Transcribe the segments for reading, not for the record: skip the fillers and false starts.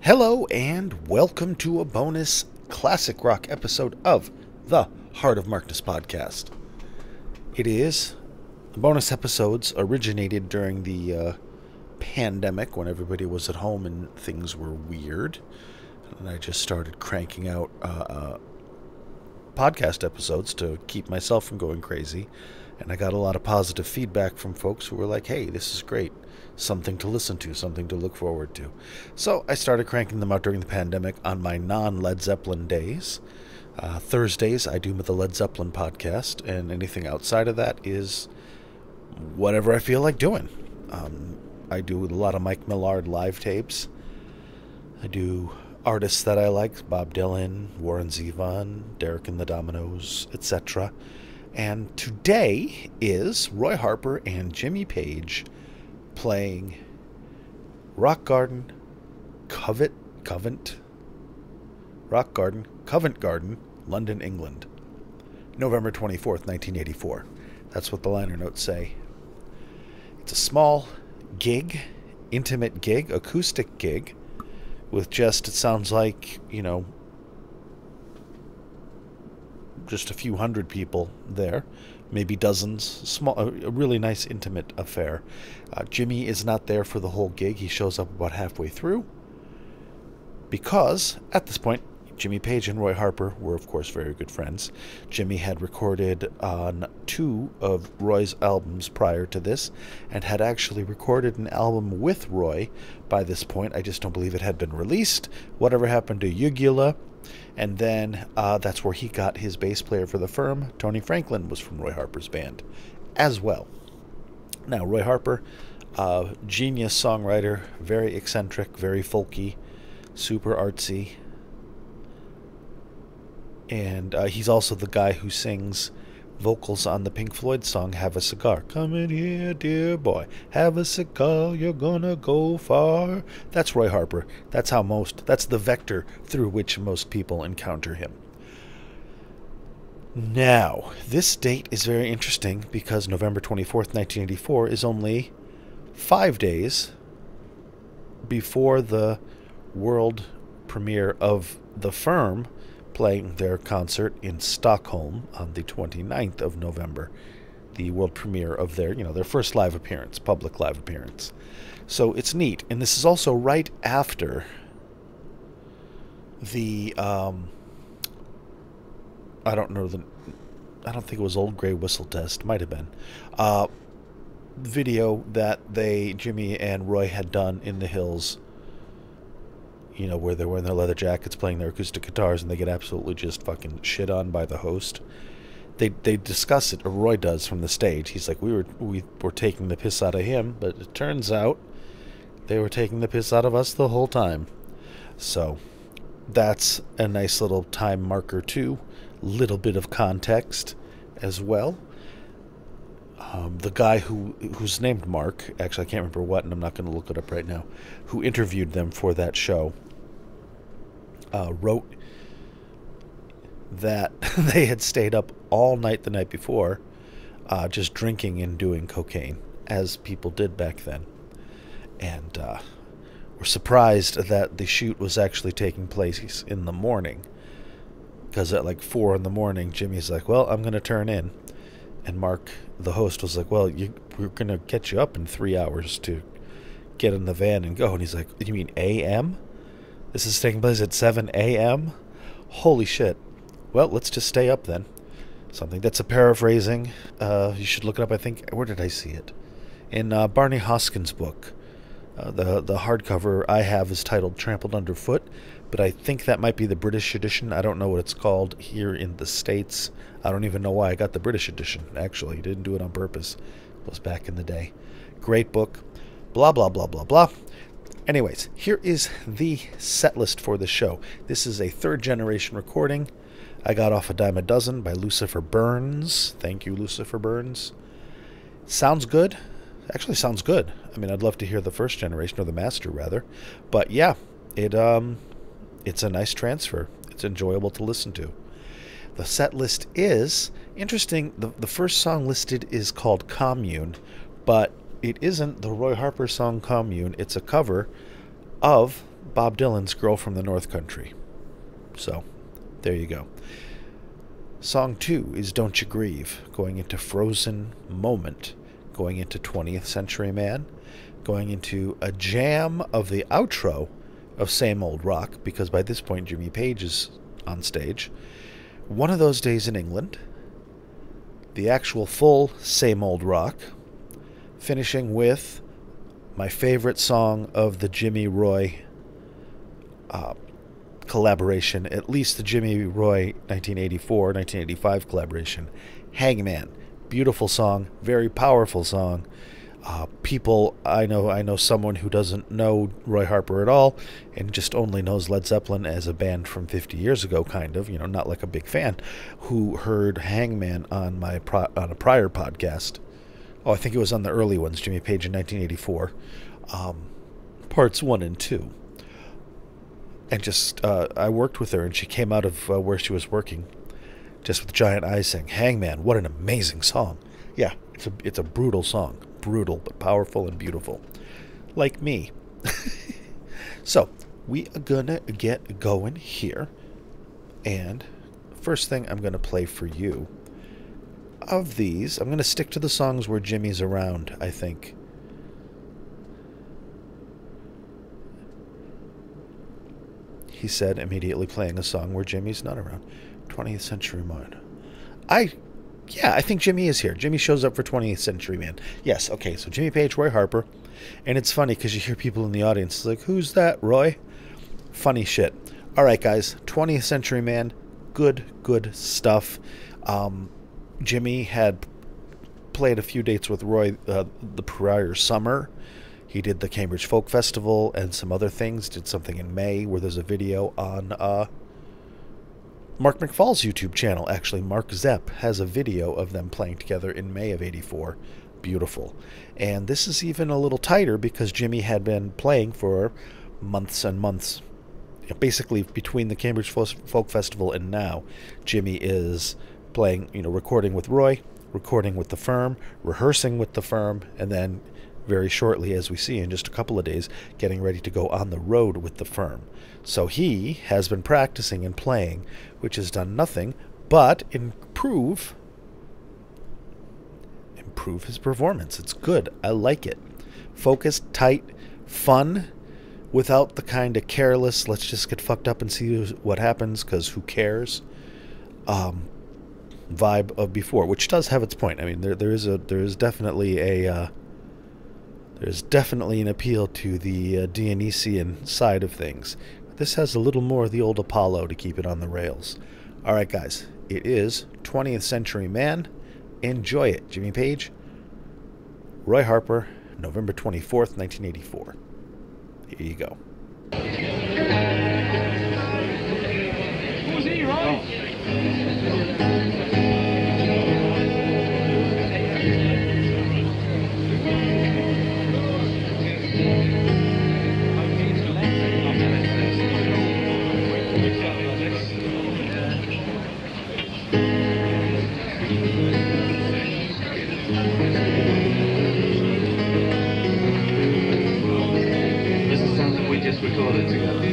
Hello and welcome to a bonus classic rock episode of the Heart of Markness podcast. The bonus episodes originated during the pandemic when everybody was at home and things were weird. And I just started cranking out podcast episodes to keep myself from going crazy. And I got a lot of positive feedback from folks who were like, hey, this is great. Something to listen to, something to look forward to. So I started cranking them out during the pandemic on my non-Led Zeppelin days. Thursdays, I do the Led Zeppelin podcast, and anything outside of that is whatever I feel like doing. I do a lot of Mike Millard live tapes. I do artists that I like, Bob Dylan, Warren Zevon, Derek and the Dominoes, etc. And today is Roy Harper and Jimmy Page playing Covent Garden, London, England, November 24th, 1984. That's what the liner notes say. It's a small gig, intimate gig, acoustic gig, with just, it sounds like, just a few hundred people there, maybe dozens. Small, a really nice intimate affair. Jimmy is not there for the whole gig. He shows up about halfway through because at this point Jimmy Page and Roy Harper were of course very good friends. Jimmy had recorded on 2 of Roy's albums prior to this and had actually recorded an album with Roy by this point. I just don't believe it had been released. Whatever happened to Ugula? And then that's where he got his bass player for the firm. Tony Franklin was from Roy Harper's band as well. Now, Roy Harper, genius songwriter, very eccentric, very folky, super artsy. And he's also the guy who sings vocals on the Pink Floyd song Have a Cigar. Come in here, dear boy, have a cigar, you're gonna go far. That's Roy Harper. That's the vector through which most people encounter him. Now, this date is very interesting because November 24th, 1984 is only 5 days before the world premiere of The Firm playing their concert in Stockholm on the 29th of November, the world premiere of their first live appearance, public live appearance. So it's neat, and this is also right after the I don't think it was Old Grey Whistle Test, might have been video that Jimmy and Roy had done in the hills, where they're wearing their leather jackets, playing their acoustic guitars, and they get absolutely just fucking shit on by the host. They discuss it, or Roy does, from the stage. He's like, we were taking the piss out of him, but it turns out they were taking the piss out of us the whole time. So that's a nice little time marker too. Little bit of context as well. The guy who's named Mark, actually I can't remember what, and I'm not going to look it up right now, who interviewed them for that show, wrote that they had stayed up all night the night before, just drinking and doing cocaine, as people did back then, and were surprised that the shoot was actually taking place in the morning, because at like 4 in the morning, Jimmy's like, well, I'm going to turn in. And Mark, the host, was like, well, we're going to get you up in 3 hours to get in the van and go. And he's like, you mean a.m.? This is taking place at 7 a.m.? Holy shit. Well, let's just stay up then. Something that's a paraphrasing. You should look it up, I think. Where did I see it? In Barney Hoskins' book. The hardcover I have is titled Trampled Underfoot, but I think that might be the British edition. I don't know what it's called here in the States. I don't even know why I got the British edition, actually. Didn't do it on purpose. It was back in the day. Great book. Blah, blah, blah, blah, blah. Anyways, here is the set list for the show. This is a 3rd generation recording. I got off a dime a dozen by Lucifer Burns. Thank you, Lucifer Burns. Sounds good. Actually sounds good. I mean, I'd love to hear the 1st generation, or the master rather. But yeah, it's a nice transfer. It's enjoyable to listen to. The set list is interesting. The first song listed is called Commune, but it isn't the Roy Harper song Commune. It's a cover of Bob Dylan's Girl from the North Country. So, there you go. Song 2 is Don't You Grieve, going into Frozen Moment, going into 20th Century Man, going into a jam of the outro of Same Old Rock, because by this point Jimmy Page is on stage. One of Those Days in England, the actual full Same Old Rock, finishing with my favorite song of the Jimmy Roy collaboration, at least the Jimmy Roy 1984-1985 collaboration, Hangman. Beautiful song, very powerful song. People, I know someone who doesn't know Roy Harper at all and just only knows Led Zeppelin as a band from 50 years ago, kind of, not like a big fan, who heard Hangman on on a prior podcast. Oh, I think it was on the early ones, Jimmy Page in 1984, parts 1 and 2. And just, I worked with her, and she came out of where she was working, just with giant eyes, saying, "Hangman, what an amazing song." Yeah, it's a brutal song. Brutal, but powerful and beautiful. Like me. So, we are gonna get going here. And first thing I'm gonna play for you, of these, I'm gonna stick to the songs where Jimmy's around, I think. He said, immediately playing a song where Jimmy's not around. 20th Century Man. Yeah, I think Jimmy is here. Jimmy shows up for 20th Century Man. Yes, okay, so Jimmy Page, Roy Harper. And it's funny because you hear people in the audience, it's like, who's that, Roy? Funny shit. All right, guys, 20th Century Man, good stuff. Jimmy had played a few dates with Roy the prior summer. He did the Cambridge Folk Festival and some other things. Did something in May where there's a video on Mark McFall's YouTube channel. Actually, Mark Zepp has a video of them playing together in May of '84. Beautiful. And this is even a little tighter because Jimmy had been playing for months and months. Basically, between the Cambridge Folk Festival and now, Jimmy is playing, recording with Roy, recording with the Firm, rehearsing with the Firm, and then very shortly, as we see in just a couple of days, getting ready to go on the road with the Firm. So he has been practicing and playing, which has done nothing but improve his performance. It's good. I like it. Focused, tight, fun, without the kind of careless, let's just get fucked up and see what happens, because who cares, vibe of before, which does have its point. I mean, there is definitely there's definitely an appeal to the Dionysian side of things. This has a little more of the old Apollo to keep it on the rails. All right, guys, it is 20th Century Man. Enjoy it. Jimmy Page, Roy Harper, November 24th, 1984. Here you go. Who's he, Roy? This is something we just recorded together.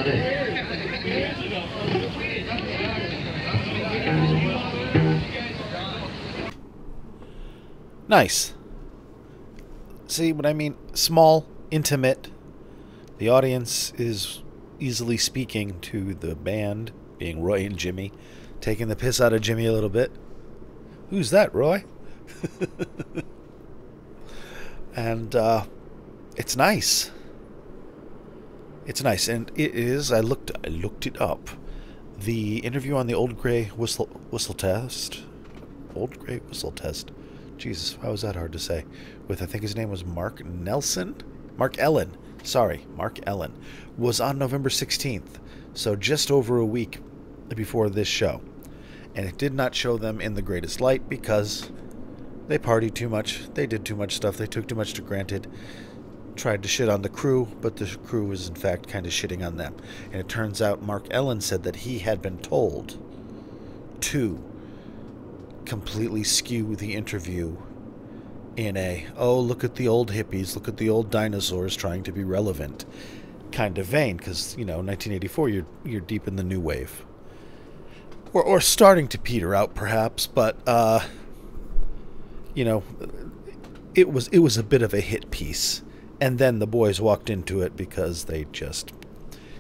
that it? Nice. See what I mean? Small, intimate. The audience is easily speaking to the band, being Roy and Jimmy, taking the piss out of Jimmy a little bit. Who's that, Roy? And it's nice. It's nice, and it is. I looked it up. The interview on the Old Grey Whistle Test. Old Grey Whistle Test. Jesus, how was that hard to say? With, I think his name was Mark Ellen. Sorry, Mark Ellen. Was on November 16th. So just over a week before this show. And it did not show them in the greatest light because they partied too much. They did too much stuff. They took too much for granted. Tried to shit on the crew, but the crew was in fact kind of shitting on them. And it turns out Mark Ellen said that he had been told to completely skew the interview in a, oh, look at the old hippies, look at the old dinosaurs trying to be relevant kind of vein, because, 1984, you're deep in the new wave. Or starting to peter out, perhaps, but, it was a bit of a hit piece. And then the boys walked into it because they just,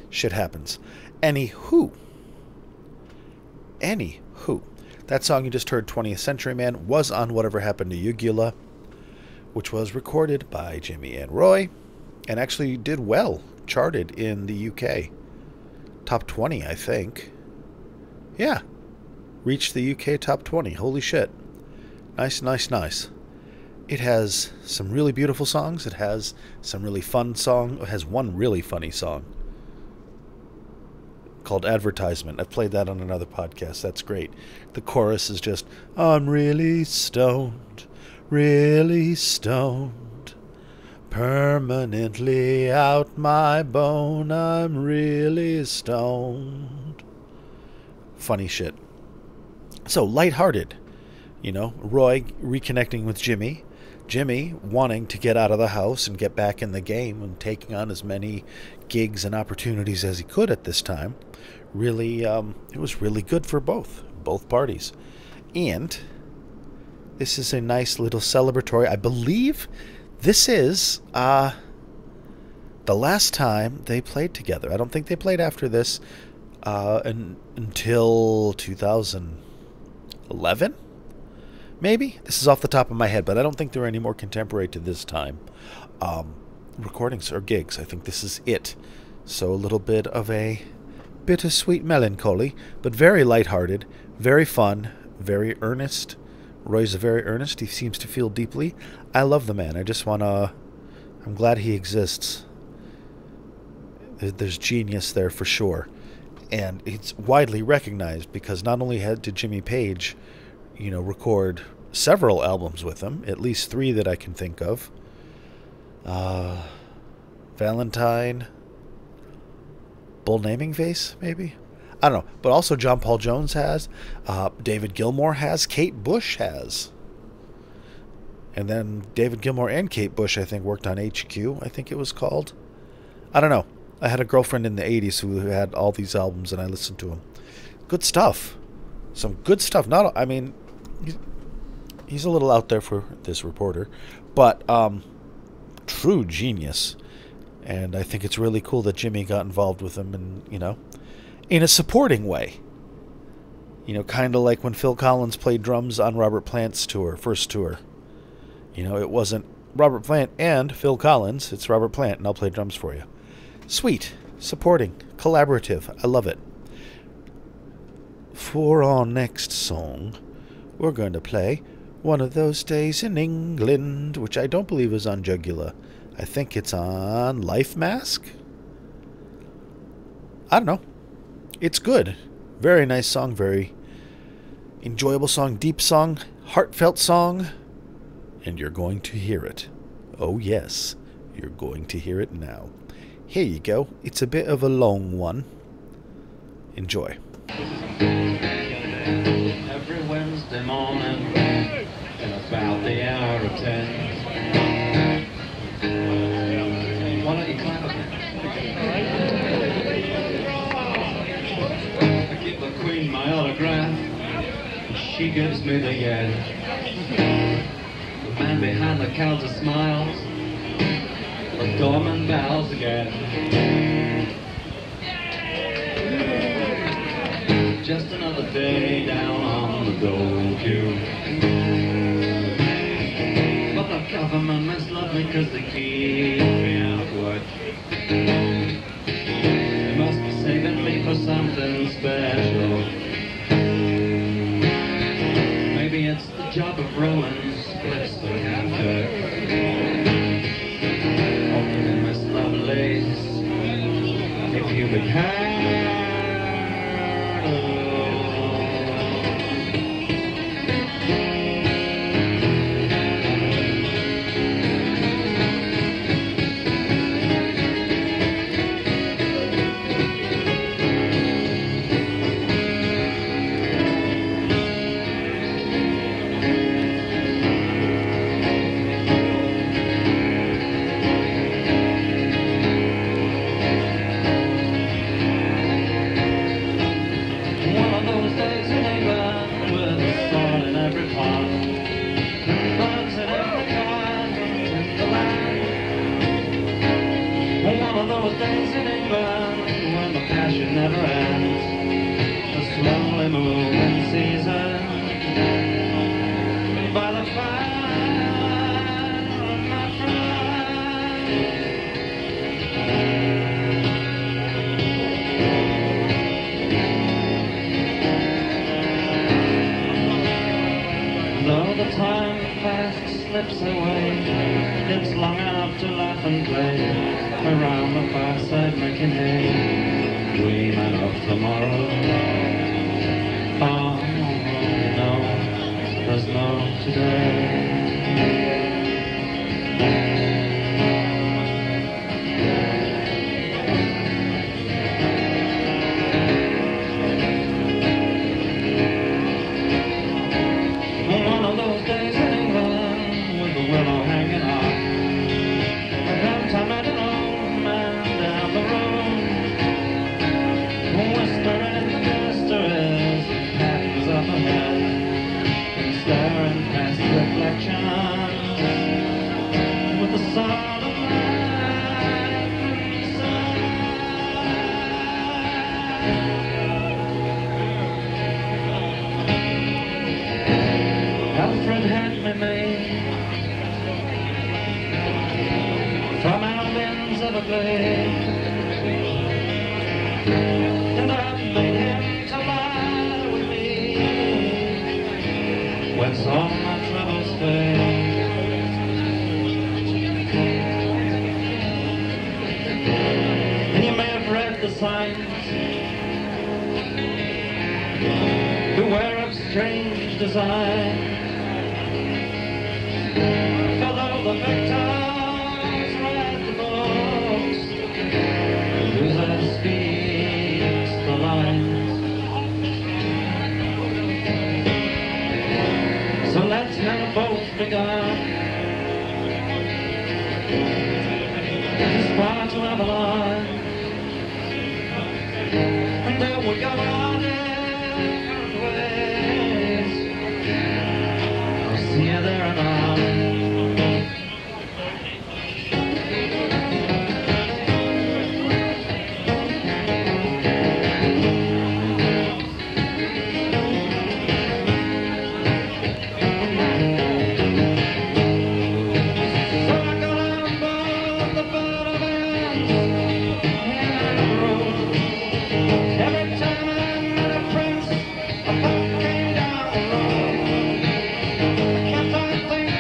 shit happens. Anywho, that song you just heard, 20th Century Man, was on Whatever Happened to Ugula, which was recorded by Jimmy and Roy, and actually did well, charted in the UK. Top 20, I think. Yeah. Reached the UK top 20. Holy shit. Nice. It has some really beautiful songs. It has some really fun songs. It has one really funny song called Advertisement. I've played that on another podcast. That's great. The chorus is just, I'm really stoned, permanently out my bone, I'm really stoned. Funny shit. So, lighthearted. Roy reconnecting with Jimmy wanting to get out of the house and get back in the game and taking on as many gigs and opportunities as he could at this time. Really, it was really good for both parties. And this is a nice little celebratory. I believe this is the last time they played together. I don't think they played after this until 2011. Maybe? This is off the top of my head, but I don't think there are any more contemporary to this time recordings or gigs. I think this is it. So a little bit of a bittersweet melancholy, but very lighthearted, very fun, very earnest. Roy's very earnest. He seems to feel deeply. I love the man. I'm glad he exists. There's genius there for sure. And it's widely recognized because not only did Jimmy Page record several albums with him, at least 3 that I can think of. Valentine, Bull Naming Face, maybe? I don't know. But also John Paul Jones has, David Gilmour has, Kate Bush has. And then David Gilmour and Kate Bush, I think, worked on HQ, I think it was called. I don't know. I had a girlfriend in the 80s who had all these albums, and I listened to them. Good stuff. Some good stuff. He's a little out there for this reporter, but true genius. And I think it's really cool that Jimmy got involved with him, and in a supporting way. Kind of like when Phil Collins played drums on Robert Plant's first tour. It wasn't Robert Plant and Phil Collins. It's Robert Plant, and I'll play drums for you. Sweet, supporting, collaborative. I love it. For our next song, we're going to play One of Those Days in England, which I don't believe is on Jugular. I think it's on Life Mask? I don't know. It's good. Very nice song, very enjoyable song, deep song, heartfelt song, and you're going to hear it. Oh yes, you're going to hear it now. Here you go. It's a bit of a long one. Enjoy. Every Wednesday morning, in about the hour of 10. Why don't you clap again? gives me the yen. The man behind the counter smiles. The doorman bows again. Just another day down on the dole queue. But the government must love me 'cause they keep me out of work. They must be saving me for something special. Maybe it's the job of rolling splits to Kirk. Oh, Miss Lovelace, if you would have those days in England when the passion never ends, the slowly moving season by the fire of my friend. Though the time fast slips away, it's long enough to laugh and play around the fireside making hay, dreaming of tomorrow. Oh no, there's no today. One of those days in England with the willow hanging on, I met an old man down the road, whispering in the mysteries of patterns up ahead, and staring past reflections with the sound of life inside. Alfred had me made from Albion's Everglades, and I've made him to lie with me when all my troubles fade. And you may have read the signs, beware of strange design, for though the victors read the books, the loser speaks the lines. So let's have both begun this far to Avalon, and then we go our different ways. I'll see you there and on. Think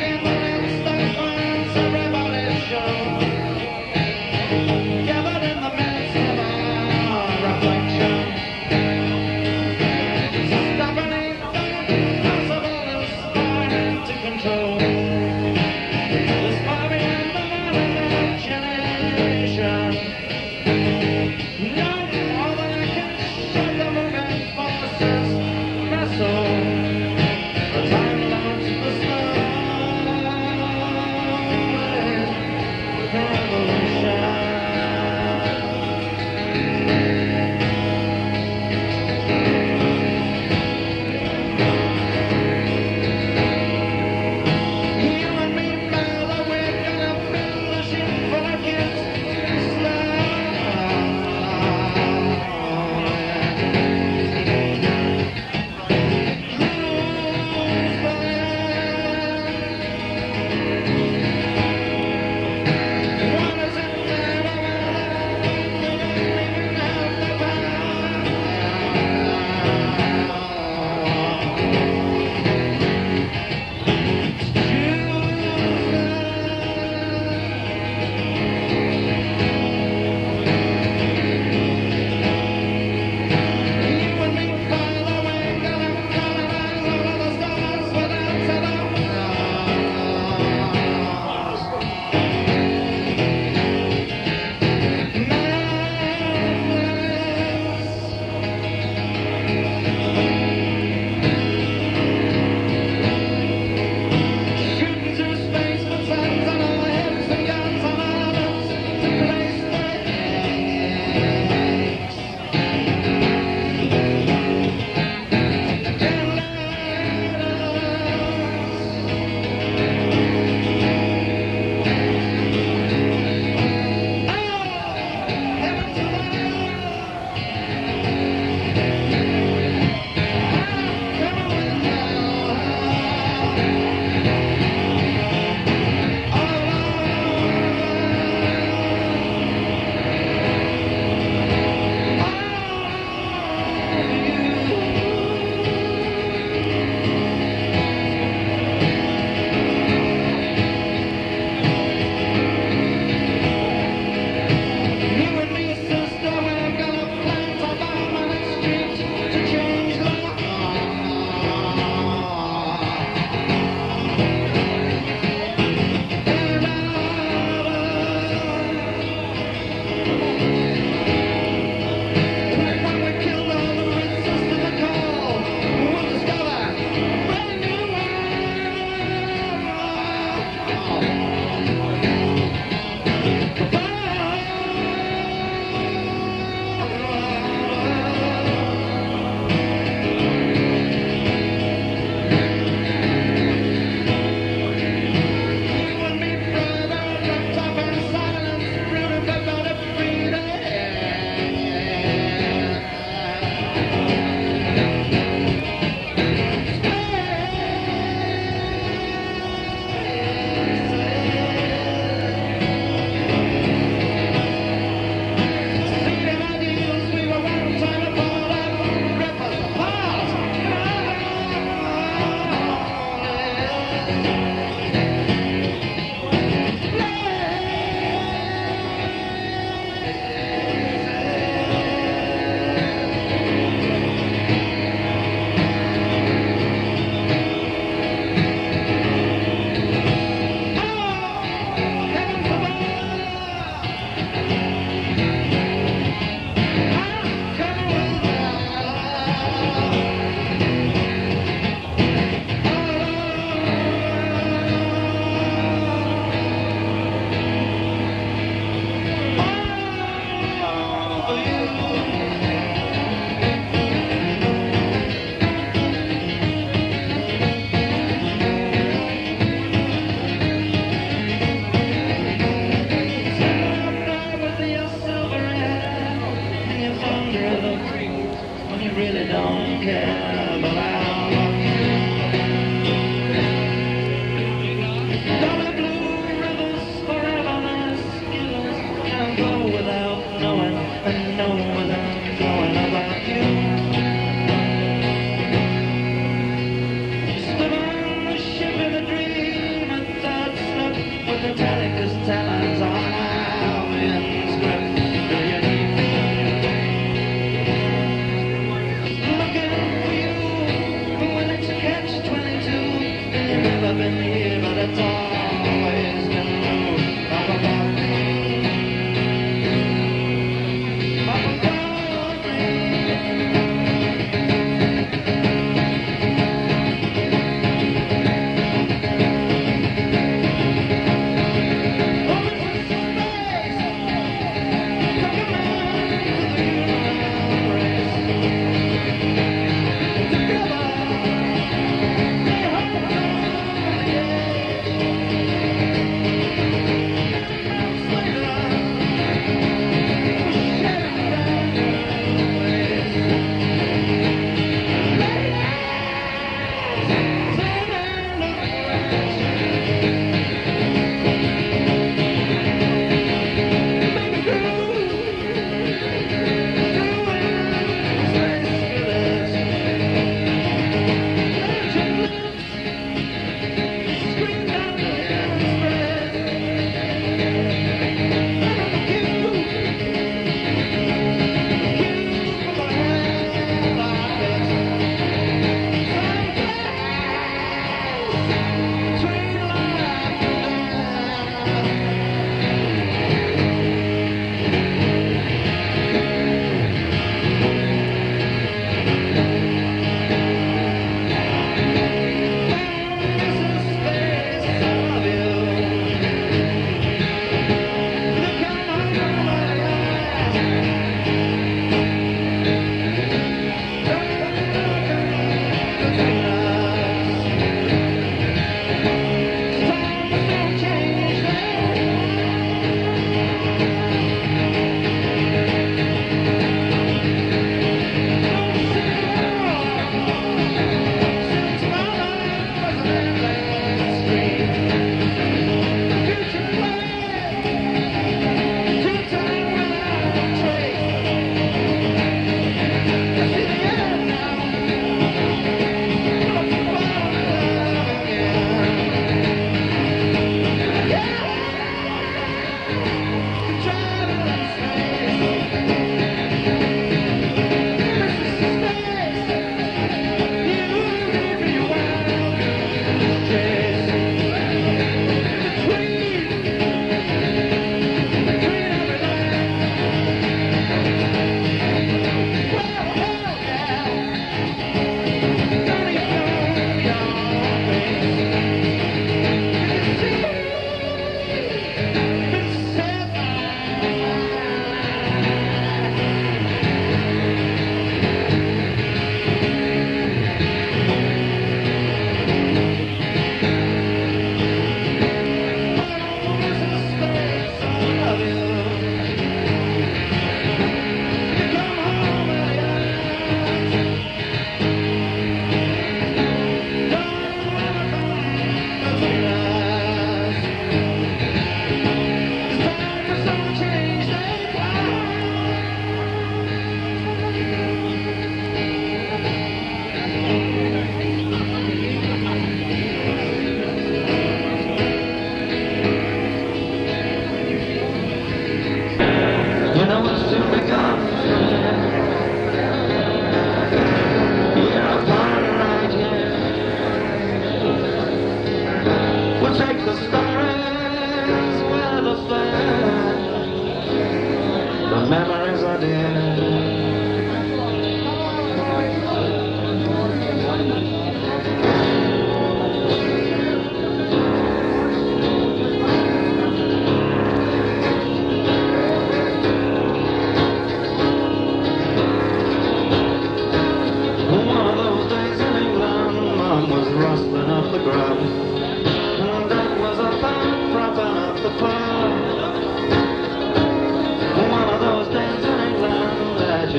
my dear.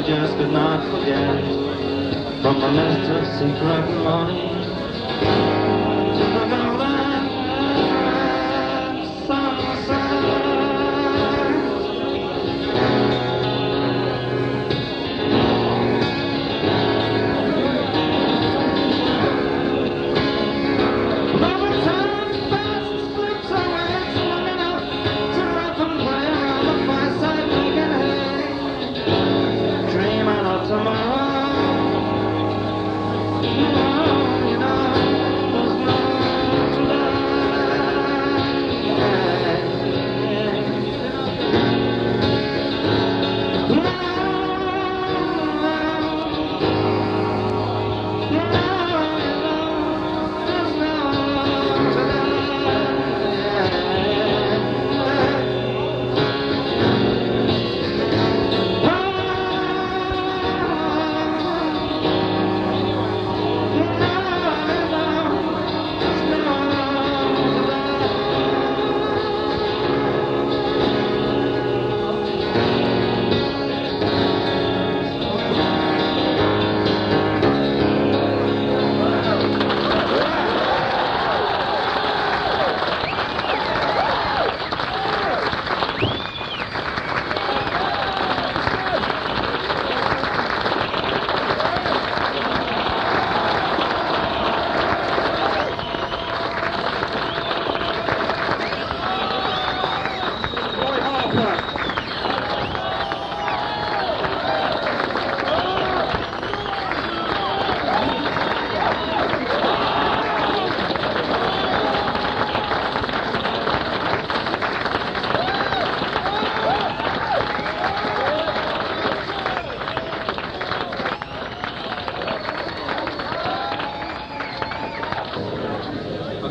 Just could not forget from the mist of secret morning to the golden sunset. Every time fast slips away, it's long enough to laugh and play around the fireside making hay. Dreaming of tomorrow, you know, there's no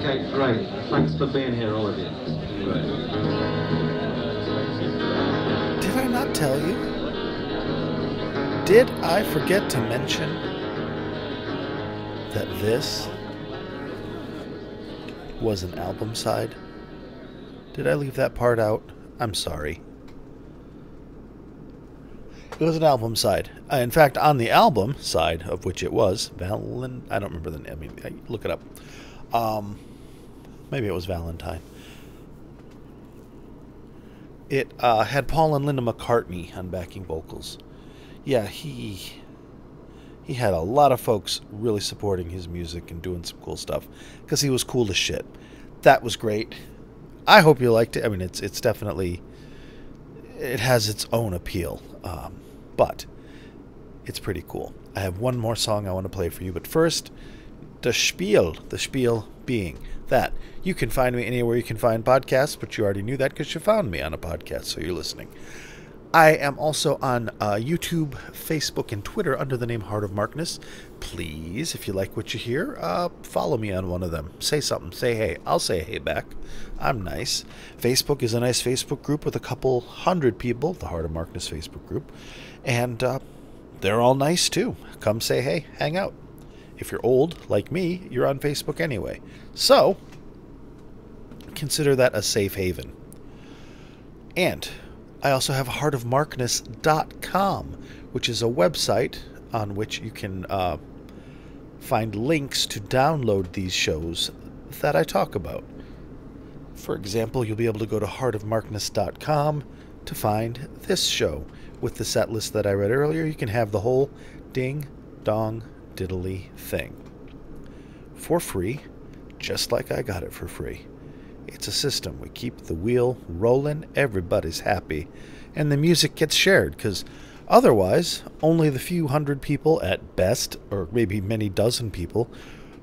Okay, great. Thanks for being here, all of you. Did I not tell you? Did I forget to mention that this was an album side? Did I leave that part out? I'm sorry. It was an album side. In fact, on the album side, of which it was, I don't remember the name. I mean, look it up. Maybe it was Valentine. It had Paul and Linda McCartney on backing vocals. Yeah, he had a lot of folks really supporting his music and doing some cool stuff because he was cool as shit. That was great. I hope you liked it. I mean, it's definitely, it has its own appeal, but it's pretty cool. I have one more song I want to play for you, but first, the spiel being that you can find me anywhere you can find podcasts, but you already knew that because you found me on a podcast, so you're listening. I am also on YouTube, Facebook, and Twitter under the name Heart of Markness. Please, if you like what you hear, follow me on one of them. Say something. Say hey. I'll say hey back. I'm nice. Facebook is a nice Facebook group with a couple hundred people, the Heart of Markness Facebook group. And they're all nice, too. Come say hey. Hang out. If you're old, like me, you're on Facebook anyway. So, consider that a safe haven. And I also have heartofmarkness.com, which is a website on which you can find links to download these shows that I talk about. For example, you'll be able to go to heartofmarkness.com to find this show. With the set list that I read earlier, you can have the whole ding-dong diddly thing for free, just like I got it for free. It's a system. We keep the wheel rolling, everybody's happy, and the music gets shared, because otherwise only the few hundred people at best, or maybe many dozen people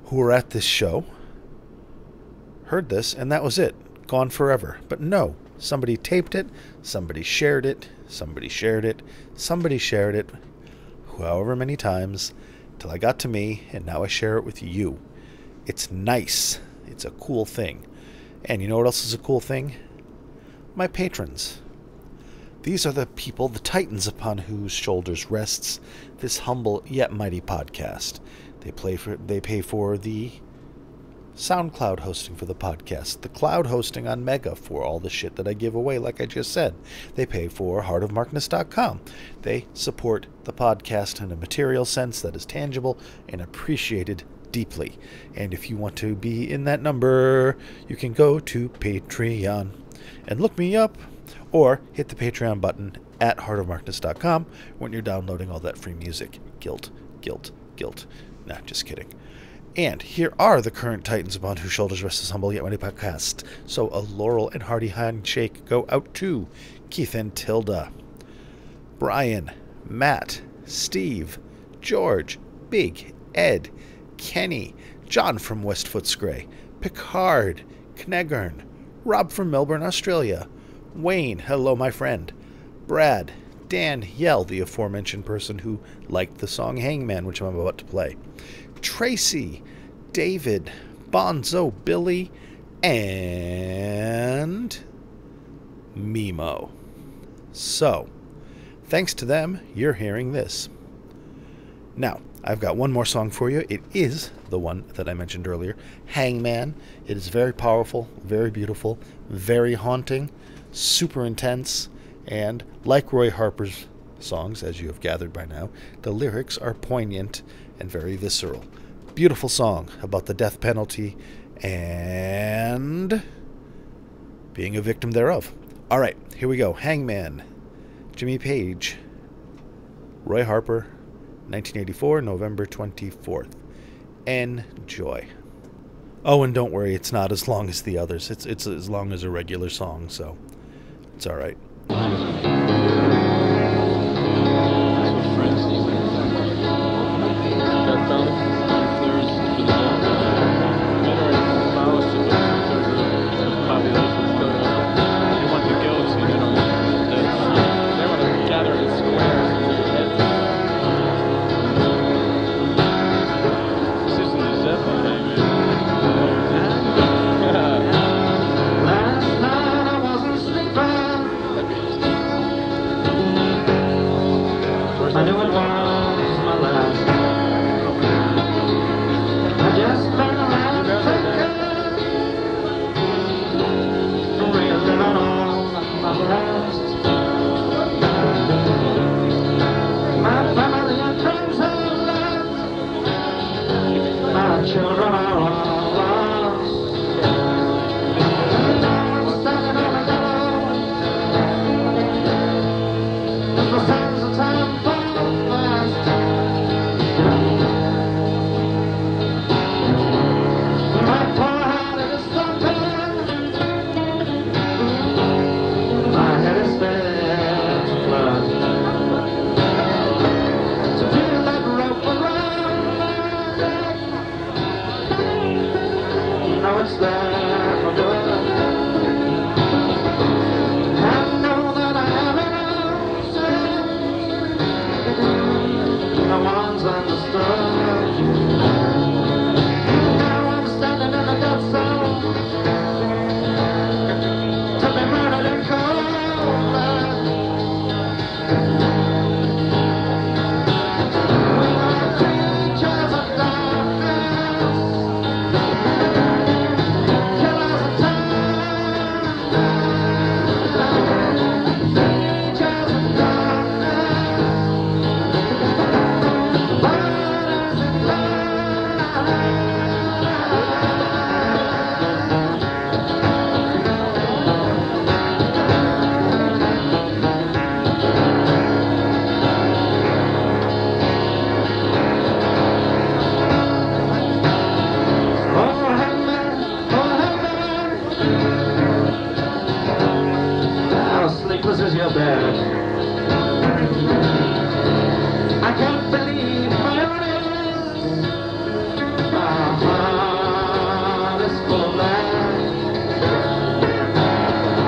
who were at this show heard this, and that was it, gone forever. But no, Somebody taped it, somebody shared it, somebody shared it, somebody shared it, however many times, till I got to me, and now I share it with you. It's nice. It's a cool thing. And you know what else is a cool thing? My patrons. These are the people, the titans upon whose shoulders rests this humble yet mighty podcast. They pay for the SoundCloud hosting for the podcast, the cloud hosting on Mega for all the shit that I give away, like I just said. They pay for heartofmarkness.com. They support the podcast in a material sense that is tangible and appreciated deeply. And if you want to be in that number, you can go to Patreon and look me up, or hit the Patreon button at heartofmarkness.com when you're downloading all that free music. Guilt. Nah, just kidding. And here are the current titans upon whose shoulders rests this humble yet mighty podcast. So a laurel and hearty handshake go out to Keith and Tilda, Brian, Matt, Steve, George, Big, Ed, Kenny, John from West Footscray, Picard, Kneggern, Rob from Melbourne, Australia, Wayne, hello my friend, Brad, Dan Yell, the aforementioned person who liked the song Hangman, which I'm about to play, Tracy, David, Bonzo, Billy, and Mimo. So, thanks to them, you're hearing this. Now, I've got one more song for you. It is the one that I mentioned earlier, Hangman. It is very powerful, very beautiful, very haunting, super intense, and like Roy Harper's songs, as you have gathered by now, the lyrics are poignant and very visceral. Beautiful song about the death penalty and being a victim thereof. All right, here we go. Hangman, Jimmy Page, Roy Harper, 1984, November 24th. Enjoy. Oh, and don't worry, it's not as long as the others. It's as long as a regular song, so it's all right.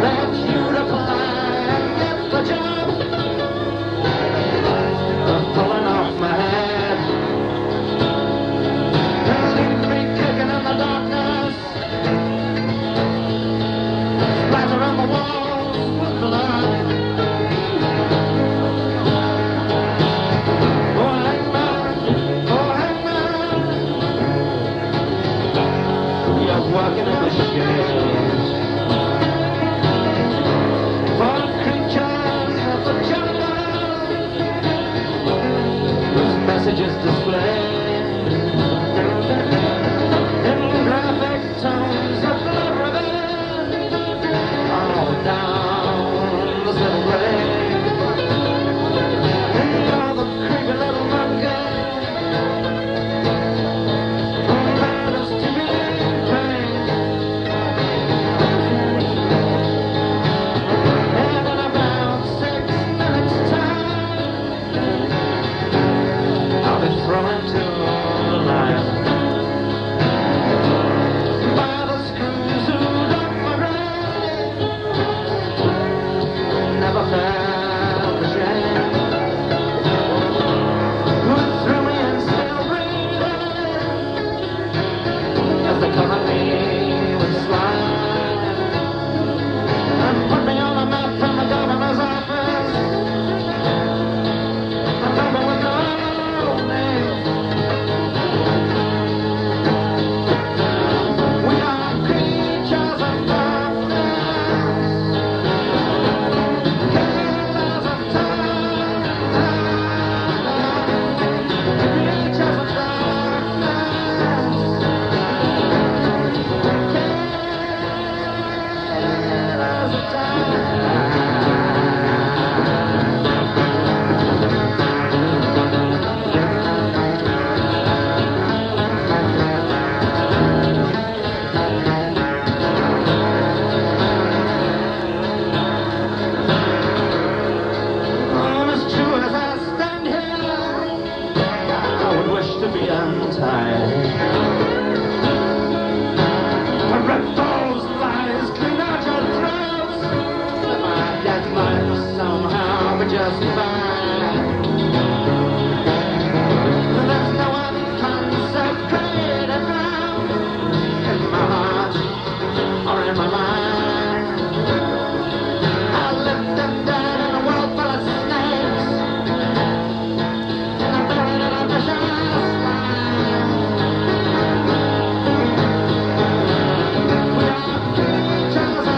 That you just fine. There's no unconsecrated ground in my heart or in my mind. I lived and died in a world full of snakes, and I'm buried in a vicious line. We are creatures of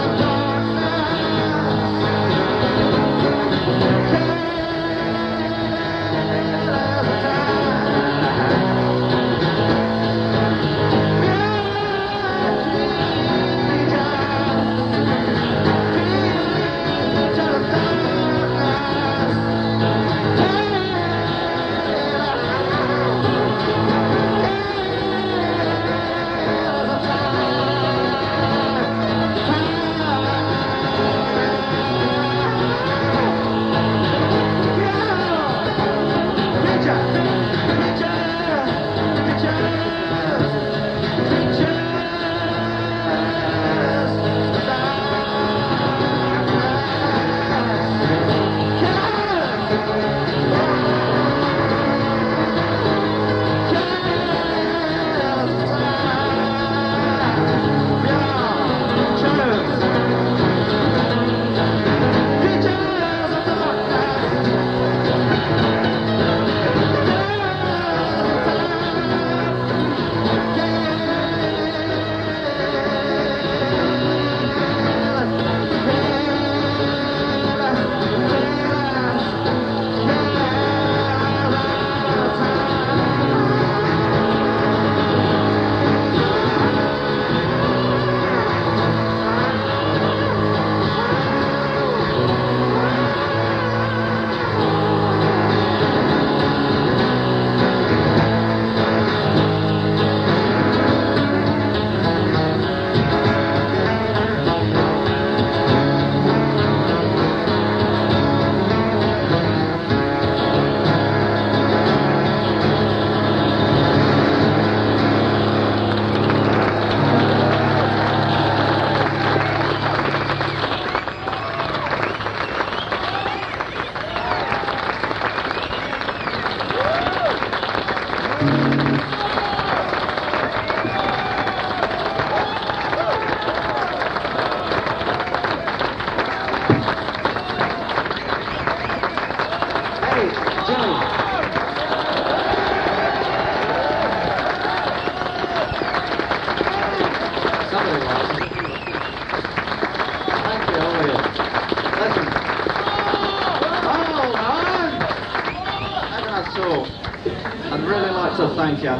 Thank you. I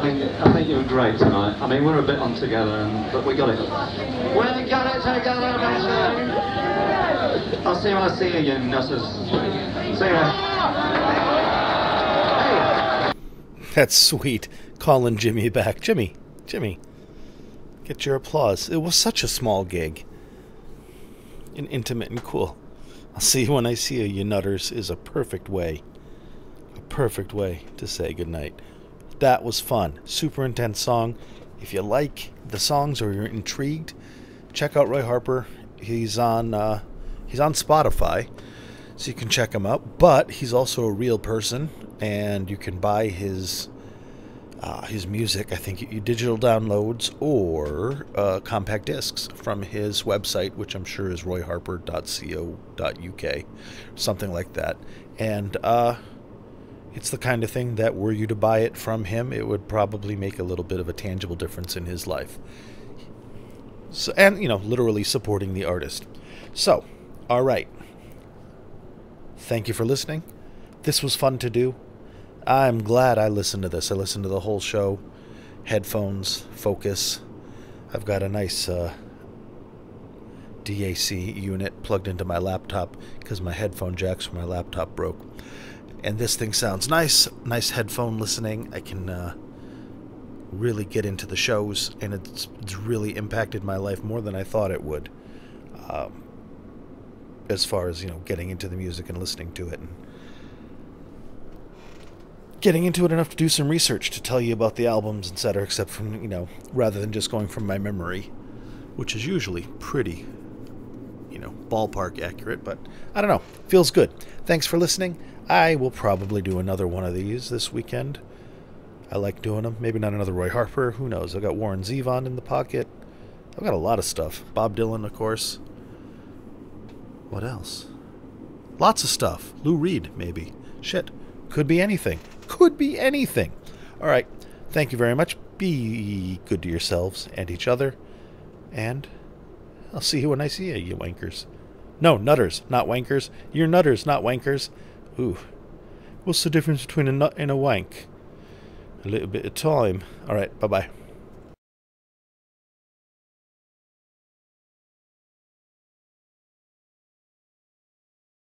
think you were great tonight. I mean, we're a bit on together, but we got it. We got it together, baby. I'll see you when I see you, you nutters. See ya. Hey. That's sweet. Calling Jimmy back. Jimmy, get your applause. It was such a small gig. And intimate and cool. I'll see you when I see you, you nutters, is a perfect way to say goodnight. That was fun. Super intense song. If you like the songs or you're intrigued, check out Roy Harper. He's on Spotify, so you can check him out. But he's also a real person, and you can buy his music. I think you digital downloads or compact discs from his website, which I'm sure is royharper.co.uk, something like that. And it's the kind of thing that were you to buy it from him, it would probably make a little bit of a tangible difference in his life. So, and, literally supporting the artist. So, all right. Thank you for listening. This was fun to do. I'm glad I listened to this. I listened to the whole show. Headphones, focus. I've got a nice DAC unit plugged into my laptop because my headphone jacks for my laptop broke. And this thing sounds nice. Nice headphone listening. I can really get into the shows, and it's really impacted my life more than I thought it would. As far as, getting into the music and listening to it. And getting into it enough to do some research to tell you about the albums, etc., except from, rather than just going from my memory, which is usually pretty, ballpark accurate, but I don't know. Feels good. Thanks for listening. I will probably do another one of these this weekend. I like doing them. Maybe not another Roy Harper. Who knows? I've got Warren Zevon in the pocket. I've got a lot of stuff. Bob Dylan, of course. What else? Lots of stuff. Lou Reed, maybe. Shit. Could be anything. Could be anything. All right. Thank you very much. Be good to yourselves and each other. And I'll see you when I see you, you wankers. No, nutters, not wankers. You're nutters, not wankers. Ooh. What's the difference between a nut and a wank? A little bit of time. All right. Bye-bye.